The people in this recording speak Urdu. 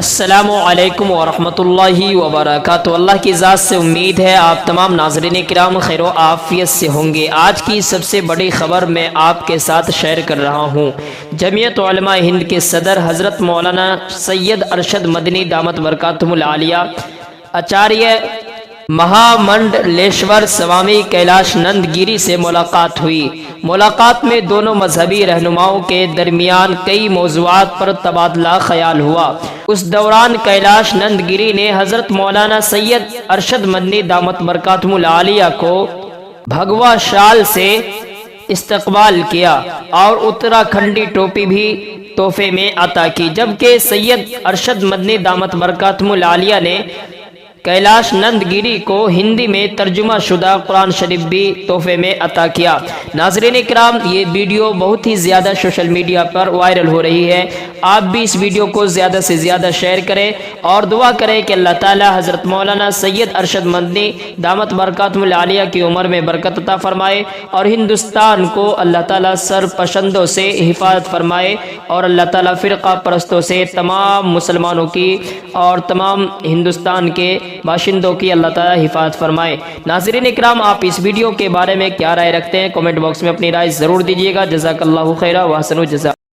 السلام علیکم ورحمۃ اللہ وبرکاتہ۔ اللہ کی ذات سے امید ہے آپ تمام ناظرین کرام خیر و عافیت سے ہوں گے۔ آج کی سب سے بڑی خبر میں آپ کے ساتھ شیئر کر رہا ہوں۔ جمعیت علماء ہند کے صدر حضرت مولانا سید ارشد مدنی دامت برکاتہم العالیہ آچاریہ مہا منڈلیشور سوامی کیلاش نند گیری سے ملاقات ہوئی۔ ملاقات میں دونوں مذہبی رہنماؤں کے درمیان کئی موضوعات پر تبادلہ خیال ہوا۔ اس دوران کیلاش نند گیری نے حضرت مولانا سید ارشد مدنی دامت برکاتہم العالیہ کو بھگوا شال سے استقبال کیا اور اتراکھنڈی ٹوپی بھی تحفے میں عطا کی، جبکہ سید ارشد مدنی دامت برکاتہم العالیہ نے کیلاش نند گیری کو ہندی میں ترجمہ شدہ قرآن شریف بھی تحفے میں عطا کیا۔ ناظرین کرام، یہ ویڈیو بہت ہی زیادہ سوشل میڈیا پر وائرل ہو رہی ہے۔ آپ بھی اس ویڈیو کو زیادہ سے زیادہ شیئر کریں اور دعا کریں کہ اللہ تعالی حضرت مولانا سید ارشد مدنی دامت برکاتہم العالیہ کی عمر میں برکت عطا فرمائے اور ہندوستان کو اللہ تعالی سرپسندوں سے حفاظت فرمائے اور اللہ تعالی فرقہ پرستوں سے تمام مسلمانوں کی اور تمام ہندوستان کے باشندوں کی اللہ تعالی حفاظت فرمائے۔ ناظرین اکرام، آپ اس ویڈیو کے بارے میں کیا رائے رکھتے ہیں؟ کمنٹ باکس میں اپنی رائے ضرور دیجیے گا۔ جزاک اللہ خیرہ و احسن الجزا۔